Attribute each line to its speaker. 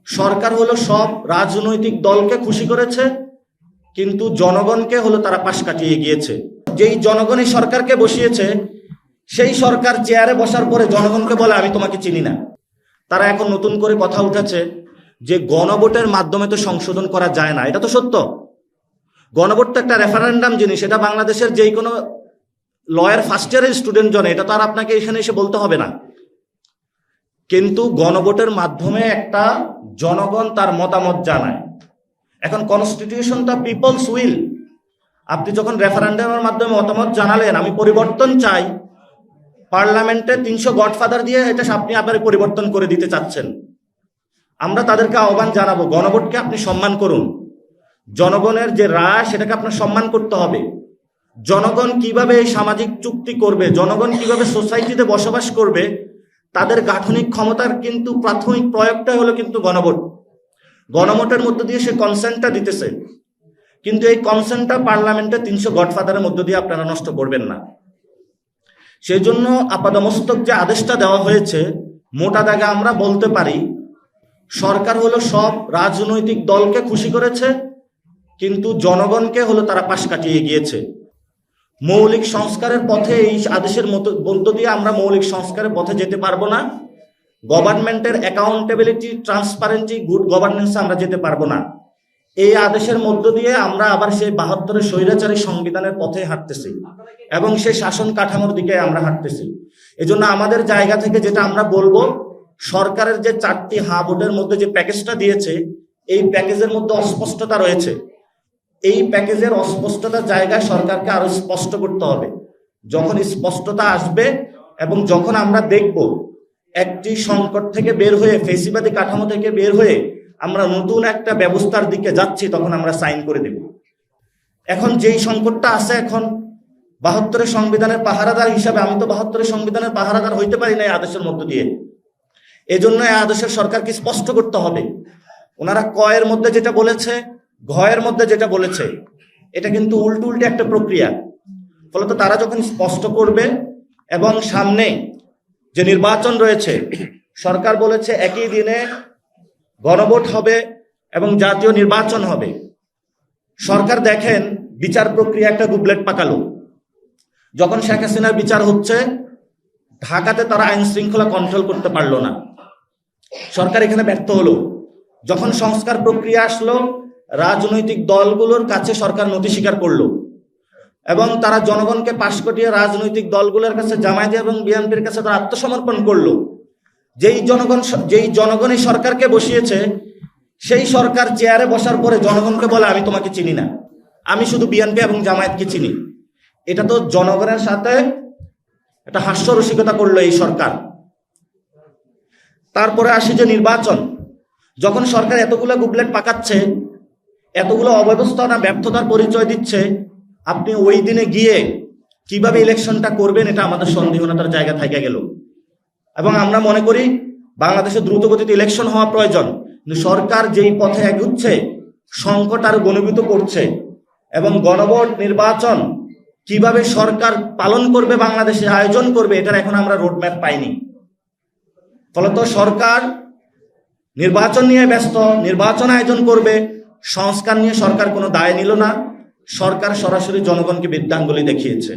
Speaker 1: সরকার হলো সব রাজনৈতিক দলকে খুশি করেছে, কিন্তু জনগণকে হলো তারা পাশ কাটিয়ে গিয়েছে। যেই জনগণই সরকারকে বসিয়েছে সেই সরকার চেয়ারে বসার পরে জনগণকে বলে আমি তোমাকে চিনি না। তারা এখন নতুন করে কথা উঠেছে যে গণভোটের মাধ্যমে তো সংশোধন করা যায় না। এটা তো সত্য। গণভোট তো একটা রেফারেন্ডাম জিনিস, এটা বাংলাদেশের যেই কোনো লয়ার ফার্স্ট ইয়ারের স্টুডেন্ট জনে, এটা তো আর আপনাকে এখানে এসে বলতে হবে না। কিন্তু গণভোটের মাধ্যমে একটা জনগণ তার মতামত জানায়। এখন কনস্টিটিউশনটা পিপলস উইল। আপনি যখন রেফারেন্ডামের মাধ্যমে মতামত জানালেন আমি পরিবর্তন চাই, পার্লামেন্টে 300 গডফাদার দিয়ে এটা আপনি আবার পরিবর্তন করে দিতে চাচ্ছেন। আমরা তাদেরকে আহ্বান জানাবো, গণভোটকে আপনি সম্মান করুন। জনগণের যে রায় সেটাকে আপনার সম্মান করতে হবে। জনগণ কিভাবে এই সামাজিক চুক্তি করবে, জনগণ কিভাবে সোসাইটিতে বসবাস করবে, তাদের গাঠনিক ক্ষমতার কিন্তু প্রাথমিক প্রয়োগটা হলো কিন্তু গণভোট। গণভোটের মধ্য দিয়ে সে কনসেন্টটা দিতেছে, কিন্তু এই কনসেন্টটা পার্লামেন্টে 300 গডফাদারের মধ্য দিয়ে আপনারা নষ্ট করবেন না। সেই জন্য আপাদমস্তক যে আদেশটা দেওয়া হয়েছে, মোটা দাগে আমরা বলতে পারি সরকার হলো সব রাজনৈতিক দলকে খুশি করেছে, কিন্তু জনগণকে হলো তারা পাশ কাটিয়ে গিয়েছে। মৌলিক সংস্কারের পথে এই আদেশের মধ্য দিয়ে আমরা মৌলিক সংস্কারের পথে যেতে পারবো না। গভর্নমেন্টের অ্যাকাউন্টেবিলিটি, ট্রান্সপারেন্সি, গুড গভর্নেন্সে আমরা যেতে পারবো না। এই আদেশের মধ্য দিয়ে আমরা আবার সেই 72 স্বৈরাচারী সংবিধানের পথে হাঁটতেছি এবং সেই শাসন কাঠামোর দিকে আমরা হাঁটতেছি। এজন্য আমাদের জায়গা থেকে যেটা আমরা বলবো, সরকারের যে 4টি হা ভোটের মধ্যে যে প্যাকেজটা দিয়েছে, এই প্যাকেজের মধ্যে অস্পষ্টতা রয়েছে। এই প্যাকেজের অস্পষ্টতার জায়গায় সরকারকে আরো স্পষ্ট করতে হবে। যখন স্পষ্টতা আসবে এবং যখন আমরা দেখব একটি সংকট থেকে বের হয়ে, ফেসিবাদী কাঠামো থেকে বের হয়ে আমরা নতুন একটা ব্যবস্থার দিকে যাচ্ছি, তখন আমরা সাইন করে দেব। এখন যেই সংকটটা আছে, এখন 72 সংবিধানের পাহারাদার হিসাবে আমি তো 72 সংবিধানের পাহারাদার হইতে পারি না এই আদেশের মধ্য দিয়ে। এজন্য এই আদেশের সরকারকে স্পষ্ট করতে হবে। ওনারা কয়ের মধ্যে যেটা বলেছে, ঘয়ের মধ্যে যেটা বলেছে, এটা কিন্তু উল্টে একটা প্রক্রিয়া। ফলত তারা যখন স্পষ্ট করবে এবং সামনে যে নির্বাচন রয়েছে, সরকার বলেছে একই দিনে গণভোট হবে এবং জাতীয় নির্বাচন হবে। সরকার দেখেন বিচার প্রক্রিয়া একটা গুবলেট পাকালো। যখন শেখ হাসিনার বিচার হচ্ছে, ঢাকাতে তারা আইন শৃঙ্খলা কন্ট্রোল করতে পারলো না। সরকার এখানে ব্যর্থ হলো। যখন সংস্কার প্রক্রিয়া আসলো, রাজনৈতিক দলগুলোর কাছে সরকার নথি স্বীকার করলো এবং তারা জনগণকে পাশ কাটিয়ে রাজনৈতিক দলগুলোর কাছে, জামায়াত এবং বিএনপির কাছে তারা আত্মসমর্পণ করলো। যেই জনগণই সরকারকে বসিয়েছে সেই সরকার চেয়ারে বসার পরে জনগণকে বলে আমি তোমাকে চিনি না, আমি শুধু বিএনপি এবং জামায়াতকে চিনি। এটা তো জনগণের সাথে একটা হাস্যরসিকতা করলো এই সরকার। তারপরে আসি যে নির্বাচন। যখন সরকার এতগুলো গুবলেট পাকাচ্ছে, এতগুলো অব্যবস্থাপনা, ব্যর্থতার পরিচয় দিচ্ছে, আপনি ওই দিনে গিয়ে কিভাবে ইলেকশনটা করবেন, এটা আমাদের সন্দিগ্ধতার জায়গা থেকে গেল। এবং আমরা মনে করি বাংলাদেশে দ্রুতগতিতে ইলেকশন হওয়া প্রয়োজন, কিন্তু সরকার যেই পথে এগুচ্ছে সংকট আরো ঘনীভূত করছে। এবং গণভোট নির্বাচন কিভাবে সরকার পালন করবে, বাংলাদেশে আয়োজন করবে, এটার এখন আমরা রোডম্যাপ পাইনি। ফলত সরকার নির্বাচন নিয়ে ব্যস্ত, নির্বাচন আয়োজন করবে, সংস্কার নিয়ে সরকার কোনো দায় নিল না। সরকার সরাসরি জনগণকে বৃদ্ধাঙ্গুলি দেখিয়েছে।